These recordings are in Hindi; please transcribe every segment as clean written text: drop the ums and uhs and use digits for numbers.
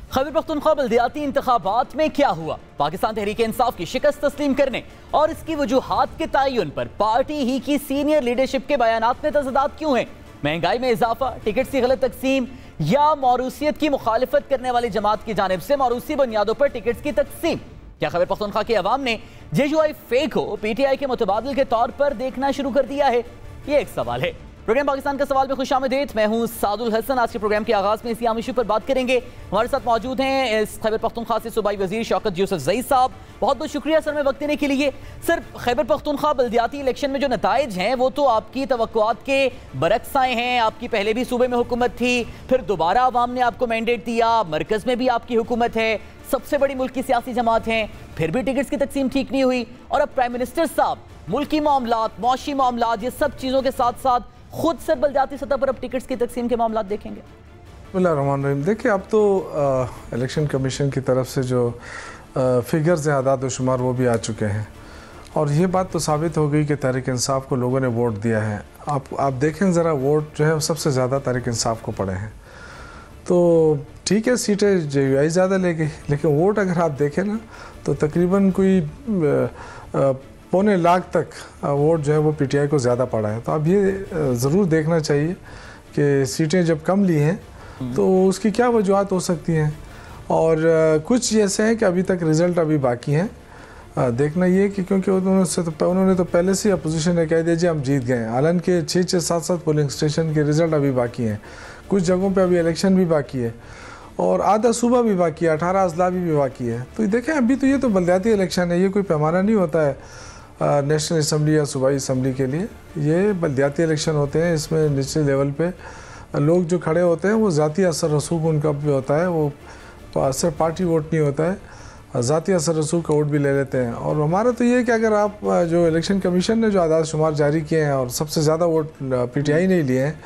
खैबर पख्तूनख्वा बल्दियाती इंतखाबात में क्या हुआ? पाकिस्तान तहरीक इंसाफ की शिकस्त तस्लीम करने और इसकी वजूहात के तयन पर पार्टी ही की सीनियर लीडरशिप के बयानात में तज़ादात क्यों हैं? महंगाई में इजाफा, टिकट की गलत तकसीम या मौरूसियत की मुखालिफत करने वाली जमात की जानिब से मौरूसी बुनियादों पर टिकट की तकसीम? क्या खैबर पख्तूनख्वा की अवाम ने JUI फेक को PTI के मुतबादिल के तौर पर देखना शुरू कर दिया है? ये एक सवाल है। प्रोग्राम पाकिस्तान का सवाल में खुशामदीद। मैं हूं सादुल हसन। आज के प्रोग्राम के आगाज में इसी आम इशू पर बात करेंगे। हमारे साथ मौजूद हैं इस खैबर पख्तूनख्वा से सूबाई वजीर शौकत यूसुफ ज़ई साहब। बहुत बहुत शुक्रिया सर में वक्त देने के लिए। सर, खैबर पख्तूनख्वा बल्दियाती इलेक्शन में जो नताइज हैं वो तो आपकी तवक्कुआत के बरक्स आए हैं। आपकी पहले भी सूबे में हुकूमत थी, फिर दोबारा अवाम ने आपको मैंडेट दिया, मरकज़ में भी आपकी हुकूमत है, सबसे बड़ी मुल्क की सियासी जमात हैं, फिर भी टिकट्स की तकसीम ठीक नहीं हुई और अब प्राइम मिनिस्टर साहब मुल्की मामलात, मौशी मामलात, ये सब चीज़ों के साथ साथ खुद से बल्दियाती सतह पर अब टिकट्स की तकसीम के मामलात देखेंगे। बिस्मिल्लाहिर्रहमानिर्रहीम। देखिए, अब तो इलेक्शन कमीशन की तरफ से जो फिगर्स हैं, आदाद व शुमार, वो भी आ चुके हैं और ये बात तो साबित हो गई कि तहरीक इंसाफ को लोगों ने वोट दिया है। आप देखें ज़रा, वोट जो है सबसे ज़्यादा तहरीक इंसाफ को पड़े हैं। तो ठीक है, सीटें JUI ज़्यादा ले गई, लेकिन वोट अगर आप देखें ना तो तकरीबन कोई 1.25 लाख तक वोट जो है वो PTI को ज़्यादा पड़ा है। तो अब ये ज़रूर देखना चाहिए कि सीटें जब कम ली हैं तो उसकी क्या वजूहत हो सकती हैं, और कुछ ऐसे हैं कि अभी तक रिज़ल्ट अभी बाकी हैं। देखना ये कि क्योंकि उन्होंने तो पहले से अपोजिशन ने कह दिया जी हम जीत गए, हालांकि 6-6, 7-7 पोलिंग स्टेशन के रिज़ल्ट अभी बाकी हैं। कुछ जगहों पे अभी इलेक्शन भी बाकी है और आधा सूबा भी बाकी है, 18 अजला भी बाकी है। तो देखें, अभी तो ये तो बल्दियाती इलेक्शन है, ये कोई पैमाना नहीं होता है नेशनल असम्बली या सूबाई असम्बली के लिए। ये बल्दियाती इलेक्शन होते हैं, इसमें निचले लेवल पे लोग जो खड़े होते हैं वो ज़ाती असर रसूख उनका भी होता है, वो सिर्फ पार्टी वोट नहीं होता है, ज़ाती असर रसूख का वोट भी ले लेते हैं। और हमारा तो ये है कि अगर आप जो इलेक्शन कमीशन ने जो आदाद शुमार जारी किए हैं और सबसे ज़्यादा वोट PTI ने लिए हैं,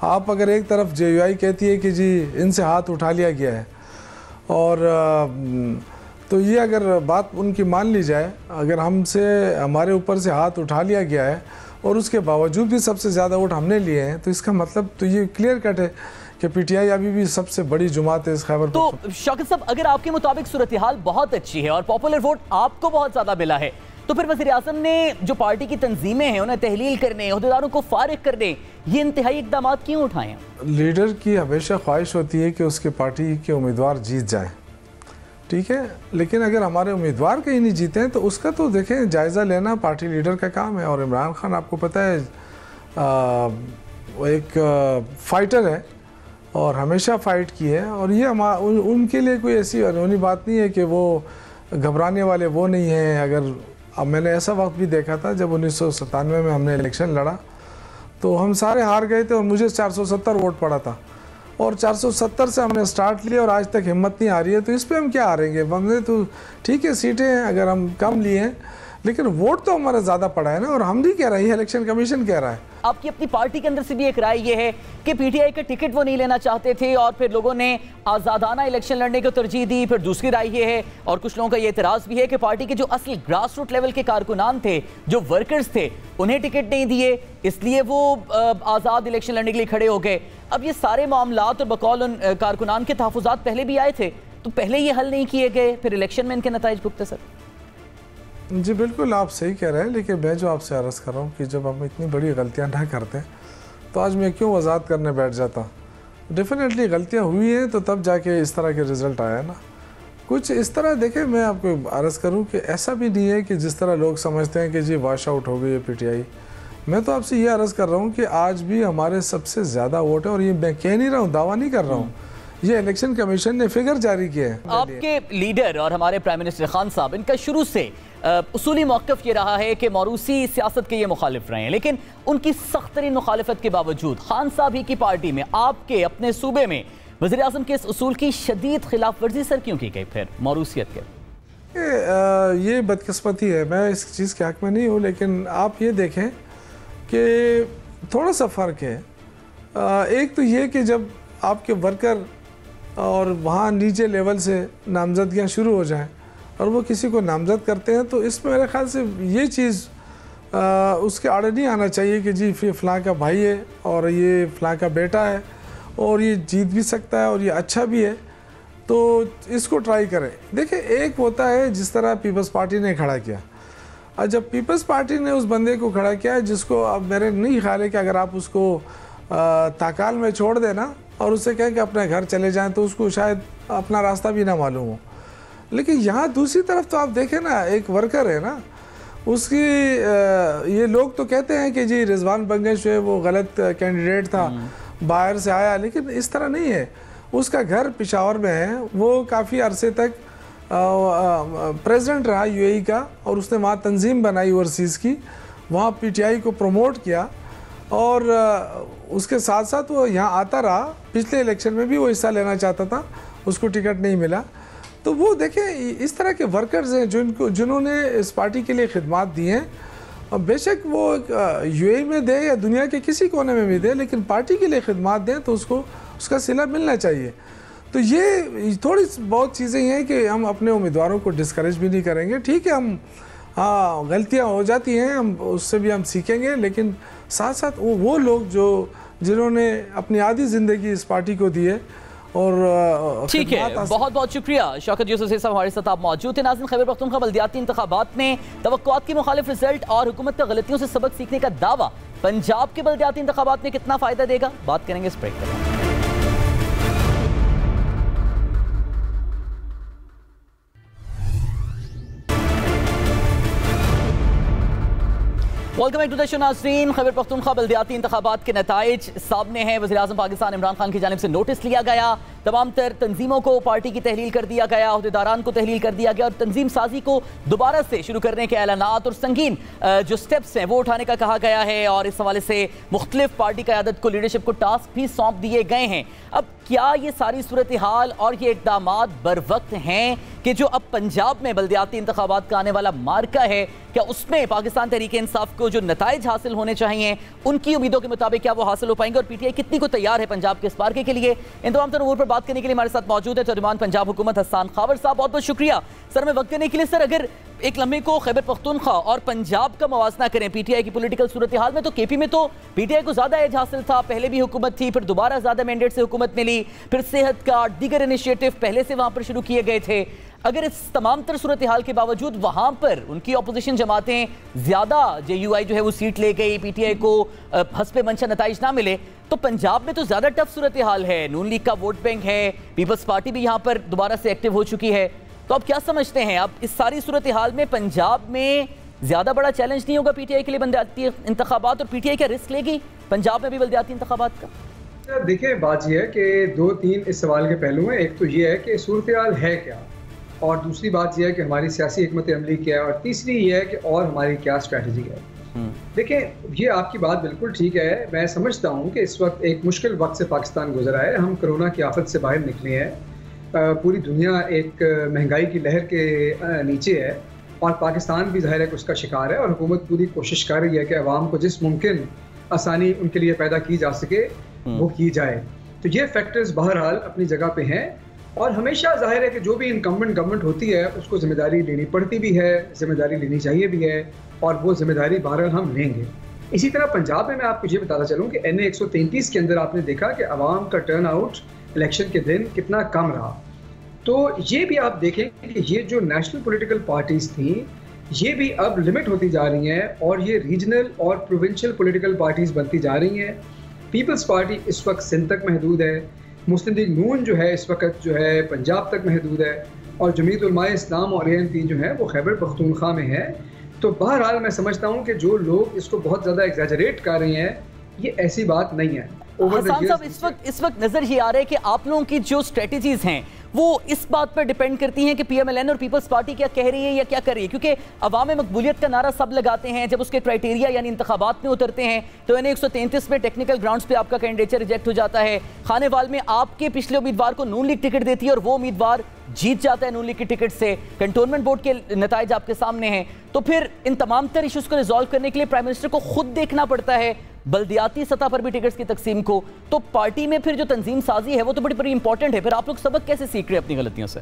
आप अगर एक तरफ JUI कहती है कि जी इनसे हाथ उठा लिया गया है, और तो ये अगर बात उनकी मान ली जाए, अगर हमारे ऊपर से हाथ उठा लिया गया है और उसके बावजूद भी सबसे ज़्यादा वोट हमने लिए हैं, तो इसका मतलब तो ये क्लियर कट है कि PTI अभी भी सबसे बड़ी जुमात है इस खैबर। तो शौकत साहब, अगर आपके मुताबिक सूरत हाल बहुत अच्छी है और पॉपुलर वोट आपको बहुत ज़्यादा मिला है, तो फिर वज़ीर आज़म ने जो पार्टी की तंजीमें हैं उन्हें तहलील करने, ओहदेदारों को फारिग करने, ये इंतहाई इक़दाम क्यों उठाए हैं? लीडर की हमेशा ख्वाहिश होती है कि उसके पार्टी के उम्मीदवार जीत जाएँ, ठीक है, लेकिन अगर हमारे उम्मीदवार कहीं नहीं जीते हैं तो उसका तो देखें जायज़ा लेना पार्टी लीडर का काम है। और इमरान खान आपको पता है वो एक फ़ाइटर है और हमेशा फ़ाइट की है, और ये उनके लिए कोई ऐसी अनहोनी बात नहीं है कि वो घबराने वाले वो नहीं हैं। अगर अब मैंने ऐसा वक्त भी देखा था जब 1997 में हमने इलेक्शन लड़ा तो हम सारे हार गए थे और मुझे 470 वोट पड़ा था, और 470 से हमने स्टार्ट लिया और आज तक हिम्मत नहीं आ रही है। तो इस पे हम क्या हारेंगे? हमने तो ठीक है, सीटें अगर हम कम लिए हैं लेकिन वोट तो हमारा ज़्यादा पड़ा है ना, और हम नहीं कह रहे हैं, इलेक्शन कमीशन कह रहा है। आपकी अपनी पार्टी के अंदर से भी एक राय ये है कि PTI का टिकट वो नहीं लेना चाहते थे और फिर लोगों ने आज़ादाना इलेक्शन लड़ने को तरजीह दी। फिर दूसरी राय ये है, और कुछ लोगों का ये एतराज़ भी है, कि पार्टी के जो असल ग्रास रूट लेवल के कारकुनान थे, जो वर्कर्स थे, उन्हें टिकट नहीं दिए, इसलिए वो आज़ाद इलेक्शन लड़ने के लिए खड़े हो गए। अब ये सारे मामलात और बकौल उन कारकुनान के तहफ़्फ़ुज़ात पहले भी आए थे, तो पहले ये हल नहीं किए गए, फिर इलेक्शन में इनके नताइज भुगते। सर जी बिल्कुल, आप सही कह रहे हैं, लेकिन मैं जो आपसे अर्ज़ कर रहा हूँ कि जब हम इतनी बड़ी गलतियाँ ना करते तो आज मैं क्यों वजाहत करने बैठ जाता। डेफिनेटली गलतियाँ हुई हैं तो तब जाके इस तरह के रिज़ल्ट आया ना। कुछ इस तरह देखें, मैं आपको अर्ज़ करूँ कि ऐसा भी नहीं है कि जिस तरह लोग समझते हैं कि जी वॉश आउट हो गई है PTI। मैं तो आपसे ये अर्ज़ कर रहा हूँ कि आज भी हमारे सबसे ज़्यादा वोट है, और ये मैं कह नहीं रहा हूँ, दावा नहीं कर रहा हूँ, ये इलेक्शन कमीशन ने फिगर जारी किए हैं। आपके लीडर और हमारे प्राइम मिनिस्टर खान साहब, इनका शुरू से उसूली मौक़िफ़ ये रहा है कि मौरूसी सियासत के ये मुखालिफ रहे हैं, लेकिन उनकी सख्त तरीन मुखालिफत के बावजूद खान साहब ही की पार्टी में, आपके अपने सूबे में वज़ीर आज़म के इस उसूल की शदीद खिलाफ वर्जी सर क्यों की गई? फिर मौरूसियत के ये बदकिस्मती है, मैं इस चीज़ के हक़ में नहीं हूँ, लेकिन आप ये देखें कि थोड़ा सा फ़र्क है। एक तो ये कि जब आपके वर्कर और वहाँ नीचे लेवल से नामजदगियाँ शुरू हो जाएं और वो किसी को नामजद करते हैं, तो इसमें मेरे ख़्याल से ये चीज़ उसके आड़े नहीं आना चाहिए कि जी फ़लाँ का भाई है और ये फ़लाँ का बेटा है और ये जीत भी सकता है और ये अच्छा भी है। तो इसको ट्राई करें। देखिए, एक होता है जिस तरह पीपल्स पार्टी ने खड़ा किया, और जब पीपल्स पार्टी ने उस बंदे को खड़ा किया है जिसको अब मेरे नहीं ख्याल है कि अगर आप उसको ताकाल में छोड़ देना और उससे कहें कि अपने घर चले जाएं तो उसको शायद अपना रास्ता भी ना मालूम हो। लेकिन यहाँ दूसरी तरफ तो आप देखें ना, एक वर्कर है ना, उसकी ये लोग तो कहते हैं कि जी रिजवान बंगश जो है वो गलत कैंडिडेट था, बाहर से आया, लेकिन इस तरह नहीं है। उसका घर पेशावर में है, वो काफ़ी अरसे तक प्रेसिडेंट रहा यूएई का, और उसने वहाँ तंजीम बनाई ओवरसीज़ की, वहाँ पीटीआई को प्रमोट किया, और उसके साथ साथ वो यहाँ आता रहा। पिछले इलेक्शन में भी वो हिस्सा लेना चाहता था, उसको टिकट नहीं मिला। तो वो देखें, इस तरह के वर्कर्स हैं जिन्होंने इस पार्टी के लिए खिदमात दी हैं, और बेशक वो यूएई में दे या दुनिया के किसी कोने में भी दे, लेकिन पार्टी के लिए खिदमात दें तो उसको उसका सिला मिलना चाहिए। तो ये थोड़ी बहुत चीज़ें हैं कि हम अपने उम्मीदवारों को डिस्करेज भी नहीं करेंगे। ठीक है, हम हाँ गलतियाँ हो जाती हैं, हम उससे भी हम सीखेंगे, लेकिन साथ साथ वो लोग जिन्होंने अपनी आधी ज़िंदगी इस पार्टी को दी है। और ठीक है, बहुत बहुत शुक्रिया शौकत यूसुफ साहब, हमारे साथ आप मौजूद थे। नाज़रीन, खैबर पख्तूनख्वा बल्दियाती इंतखाबात में तवक्कुआत के मुखालिफ रिजल्ट और हुकूमत की गलतियों से सबक सीखने का दावा पंजाब के बल्दियाती इंतखाबात में कितना फ़ायदा देगा, बात करेंगे इस ब्रेक पर। Welcome back to the show नाज़रीन। खैबर पख्तूनख्वा बल्दियाती इंतखाबात के नताइज सामने हैं। वज़ीर-ए-आज़म पाकिस्तान इमरान खान की जानिब से नोटिस लिया गया, तमाम तर तंजीमों को पार्टी की तहलील कर दिया गया, अहदेदारान को तहलील कर दिया गया, और तंजीम साजी को दोबारा से शुरू करने के ऐलानात और संगीन जो स्टेप्स हैं वो उठाने का कहा गया है। और इस हवाले से मुख्तलिफ पार्टी क़यादत को, लीडरशिप को टास्क भी सौंप दिए गए हैं। अब क्या ये सारी सूरत हाल और ये इक़दामात बर वक्त हैं कि जो अब पंजाब में बल्दियाती इंतखाबात का आने वाला मार्का है, क्या उसमें पाकिस्तान तहरीक इंसाफ को जो नताइज हासिल होने चाहिए उनकी उम्मीदों के मुताबिक क्या वो हासिल हो पाएंगे, और पीटीआई कितनी को तैयार है पंजाब के इस मार्के के लिए? इन तमाम तरह पर बात करने के लिए हमारे साथ मौजूद है तर्जुमान पंजाब हुकूमत हसन खावर साहब। बहुत बहुत शुक्रिया सर में वक्त देने के लिए। सर, अगर एक लम्हे को खैबर पख्तूनख्वा और पंजाब का मवाजना करें पीटीआई की पॉलिटिकल सूरत हाल में, तो केपी में तो पीटीआई को ज्यादा एज हासिल था, पहले भी हुकूमत थी, फिर दोबारा ज्यादा मैंडेट से हुकूमत मिली, फिर सेहत कार्ड, दीगर इनिशिएटिव पहले से वहां पर शुरू किए गए थे। अगर इस तमाम तर सूरत हाल के बावजूद वहां पर उनकी अपोजिशन जमातें ज्यादा जेयूआई जो है वो सीट ले गई, पीटीआई को हस्बे मंशा नताइज ना मिले, तो पंजाब में तो ज्यादा टफ सूरत हाल है। नून लीग का वोट बैंक है, पीपल्स पार्टी भी यहाँ पर दोबारा से एक्टिव हो चुकी है। तो आप क्या समझते हैं, अब इस सारी सूरत हाल में पंजाब में ज्यादा बड़ा चैलेंज नहीं होगा पीटीआई के लिए बल्दियाती इंतखाबात, और पीटीआई क्या रिस्क लेगी पंजाब में भी बल्दियाती इंतखाबात का? देखिए, बात यह है कि दो तीन इस सवाल के पहलू हैं। एक तो ये है कि सूरत हाल है क्या, और दूसरी बात यह है कि हमारी सियासी हिकमत अमली क्या है, और तीसरी ये है कि और हमारी क्या स्ट्रैटेजी है। देखिए, ये आपकी बात बिल्कुल ठीक है। मैं समझता हूँ कि इस वक्त एक मुश्किल वक्त से पाकिस्तान गुजरा है। हम कोरोना की आफत से बाहर निकले हैं, पूरी दुनिया एक महंगाई की लहर के नीचे है, और पाकिस्तान भी ज़ाहिर है कि उसका शिकार है, और हुकूमत पूरी कोशिश कर रही है कि अवाम को जिस मुमकिन आसानी उनके लिए पैदा की जा सके वो की जाए। तो ये फैक्टर्स बहरहाल अपनी जगह पे हैं, और हमेशा जाहिर है कि जो भी इनकम्बेंट गवर्नमेंट होती है उसको जिम्मेदारी लेनी पड़ती भी है, जिम्मेदारी लेनी चाहिए भी है, और वो जिम्मेदारी बहरहाल हम लेंगे। इसी तरह पंजाब में मैं आपको ये बताना चलूँ कि NA 133 के अंदर आपने देखा कि अवाम का टर्न आउट इलेक्शन के दिन कितना कम रहा। तो ये भी आप देखें कि ये जो नेशनल पॉलिटिकल पार्टीज़ थी ये भी अब लिमिट होती जा रही हैं, और ये रीजनल और प्रोविंशियल पॉलिटिकल पार्टीज़ बनती जा रही हैं। पीपल्स पार्टी इस वक्त सिंध तक महदूद है, मुस्लिम लीग नून जो है इस वक्त जो है पंजाब तक महदूद है, और जमीयत उलमाए इस्लाम और ANP जो है वो खैबर पख्तूनख्वा में है। तो बहरहाल मैं समझता हूँ कि जो लोग इसको बहुत ज़्यादा एग्जैजरेट कर रहे हैं, ये ऐसी बात नहीं है। हसन साहब, इस वक्त नजर ये आ रहा है कि आप लोगों की जो स्ट्रेटजीज हैं वो इस बात पर डिपेंड करती हैं कि PMLN और पीपल्स पार्टी क्या कह रही है या क्या कर रही है, क्योंकि अवाम मकबूलियत का नारा सब लगाते हैं, जब उसके क्राइटेरिया यानी इंतखाबात में उतरते हैं तो NA 133 में टेक्निकल ग्राउंड्स पे आपका कैंडिडेचर रिजेक्ट हो जाता है। खानेवाल में आपके पिछले उम्मीदवार को नून लीग टिकट देती है और वो उम्मीदवार जीत जाता है नून लीग की टिकट से। कंटोनमेंट बोर्ड के नताइज आपके सामने हैं। तो फिर इन तमाम तर इशूज को रिजॉल्व करने के लिए प्राइम मिनिस्टर को खुद देखना पड़ता है बल्दियाती सतह पर भी टिकट्स की तकसीम को। तो पार्टी में फिर जो तंजीम साजी है वो तो बड़ी बड़ी इंपॉर्टेंट है। फिर आप लोग सबक कैसे सीख रहे हैं अपनी गलतियों से?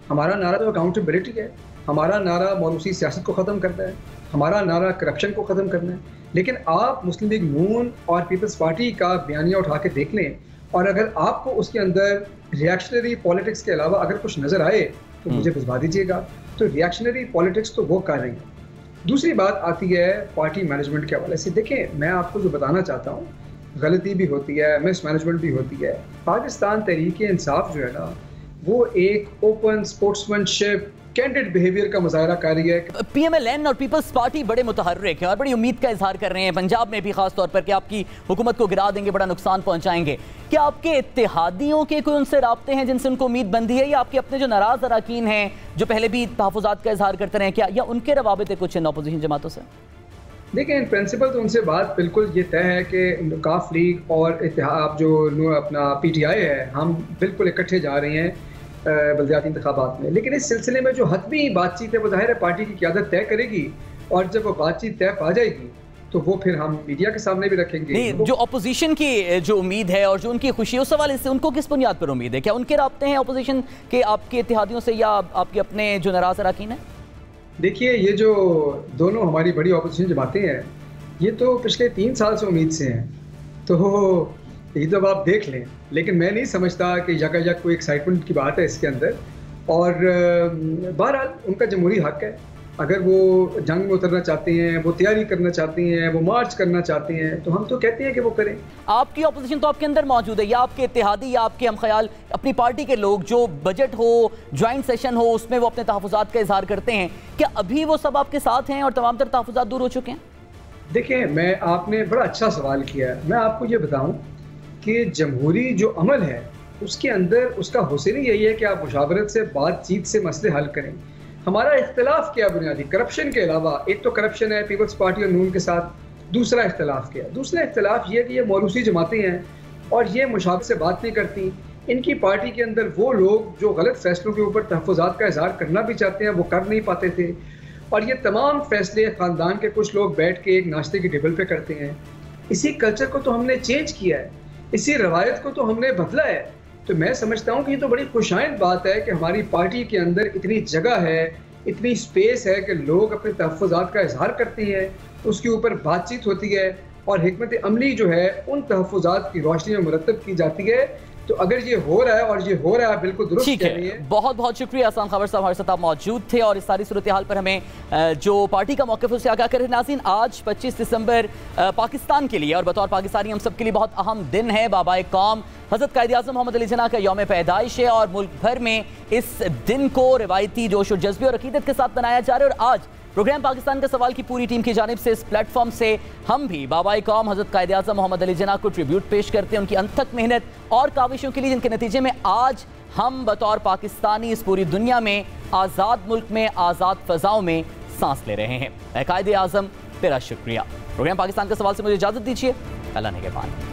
हमारा नारा तो अकाउंटेबिलिटी है, हमारा नारा मौरूसी सियासत को ख़त्म करता है, हमारा नारा करप्शन को ख़त्म करना है। लेकिन आप मुस्लिम लीग नून और पीपल्स पार्टी का बयानिया उठा के देख लें, और अगर आपको उसके अंदर रिएक्शनरी पॉलिटिक्स के अलावा अगर कुछ नजर आए तो मुझे भिजवा दीजिएगा। तो रिएक्शनरी पॉलिटिक्स तो वो कर रही है। दूसरी बात आती है पार्टी मैनेजमेंट के हवाले से। देखें, मैं आपको जो बताना चाहता हूँ, गलती भी होती है, मिसमैनेजमेंट भी होती है। पाकिस्तान तहरीक इंसाफ जो है ना, वो एक ओपन स्पोर्ट्समैनशिप कैंडिड बिहेवियर का मुजाहरा कर रही है। PMLN और पीपल्स पार्टी बड़े मुतहर्रिक हैं और बड़ी उम्मीद का इजहार कर रहे हैं, पंजाब में भी खास तौर पर, कि आपकी हुकूमत को गिरा देंगे, बड़ा नुकसान पहुंचाएंगे। क्या आपके इत्तेहादियों के कोई उनसे राब्ते हैं जिनसे उनको उम्मीद बंदी है, या आपके अपने जो नाराज अरकान हैं जो पहले भी तहफ़्फ़ुज़ात का इजहार करते रहे, क्या या उनके रवाबित है कुछ इन अपोजिशन जमातों से? देखिए, इन प्रिंसिपल तो उनसे बात बिल्कुल ये तय है कि काफ लीग और इत्तेहाद जो अपना PTI है, हम बिल्कुल इकट्ठे जा रहे हैं बल्दियाती इंतखाबात में। लेकिन इस सिलसिले में जो हतमी बातचीत है वो ज़ाहिर है पार्टी की क़यादत तय करेगी, और जब वो बातचीत तय पा जाएगी तो वो फिर हम मीडिया के सामने भी रखेंगे। नहीं, जो अपोजिशन की जो उम्मीद है और जो उनकी खुशी है, उस सवाल से उनको किस बुनियाद पर उम्मीद है? क्या उनके राब्ते हैं अपोजिशन के आपके इत्तेहादियों से, या आपके अपने जो नाराज अरकान हैं? देखिए, ये जो दोनों हमारी बड़ी अपोजिशन जमातें हैं, ये तो पिछले 3 साल से उम्मीद से हैं, तो ये तो आप देख लें। लेकिन मैं नहीं समझता कि यका कोई एक्साइटमेंट की बात है इसके अंदर। और बहरहाल उनका जमहूरी हक है, अगर वो जंग में उतरना चाहते हैं, वो तैयारी करना चाहते हैं, वो मार्च करना चाहते हैं, तो हम तो कहते हैं कि वो करें। आपकी अपोजिशन तो आपके अंदर मौजूद है, या आपके इत्तेहादी या आपके हमख्याल अपनी पार्टी के लोग जो बजट हो, ज्वाइंट सेशन हो, उसमें वो अपने तहफ़्फ़ुज़ात का इजहार करते हैं, क्या अभी वो सब आपके साथ हैं और तमाम तर तहफ़्फ़ुज़ात दूर हो चुके हैं? देखिए, आपने बड़ा अच्छा सवाल किया है। मैं आपको ये बताऊँ कि जमहूरी जो अमल है उसके अंदर उसका हुस्न यही है कि आप मुशावरत से, बातचीत से मसले हल करें। हमारा इख्तलाफ क्या बुनियादी करप्शन के अलावा, एक तो करप्शन है पीपल्स पार्टी और नून के साथ, दूसरा इख्तलाफ क्या है? दूसरा इख्तलाफ ये है कि ये मौरूसी जमातें हैं और ये मुशावरत से बात नहीं करती। इनकी पार्टी के अंदर वो लोग जो गलत फैसलों के ऊपर तहफ़्फ़ुज़ात का इजहार करना भी चाहते हैं, वो कर नहीं पाते थे, और ये तमाम फैसले ख़ानदान के कुछ लोग बैठ के एक नाश्ते की टेबल पर करते हैं। इसी कल्चर को तो हमने चेंज किया है, इसी रवायत को तो हमने बदला है। तो मैं समझता हूँ कि ये तो बड़ी खुशाइंद बात है कि हमारी पार्टी के अंदर इतनी जगह है, इतनी स्पेस है कि लोग अपने तहफ़्फ़ुज़ात का इजहार करते हैं, उसके ऊपर बातचीत होती है और हिकमत अमली जो है उन तहफ़्फ़ुज़ात की रोशनी में मुरतब की जाती है। तो अगर ये हो रहा है, और ये हो रहा है, बिल्कुल दुरुस्त कह रही है। बहुत बहुत शुक्रिया आसान खबर साहब, हमारे साथ आप मौजूद थे और इस सारी सूरत हाल पर हमें जो पार्टी का मौक़िफ़ उससे आगाह कर। नाज़रीन, आज 25 दिसंबर पाकिस्तान के लिए और बतौर पाकिस्तानी हम सब के लिए बहुत अहम दिन है। बाबाए कौम हज़रत कायद-ए-आज़म मोहम्मद अली जिन्ना का यौम पैदाइश है और मुल्क भर में इस दिन को रिवायती जोश और जज्बे और अकीदत के साथ मनाया जा रहा है। और आज प्रोग्राम पाकिस्तान का सवाल की पूरी टीम की जानिब से इस प्लेटफॉर्म से हम भी बाबाए कौम हज़रत कायद-ए-आज़म मोहम्मद अली जिन्ना को ट्रिब्यूट पेश करते हैं, उनकी अनथक मेहनत और काविशों के लिए, जिनके नतीजे में आज हम बतौर पाकिस्तानी इस पूरी दुनिया में आज़ाद मुल्क में, आज़ाद फ़ज़ाओं में सांस ले रहे हैं। कायद-ए-आज़म, तेरा शुक्रिया। प्रोग्राम पाकिस्तान का सवाल से मुझे इजाज़त दीजिए। अल्लाह निगहबान।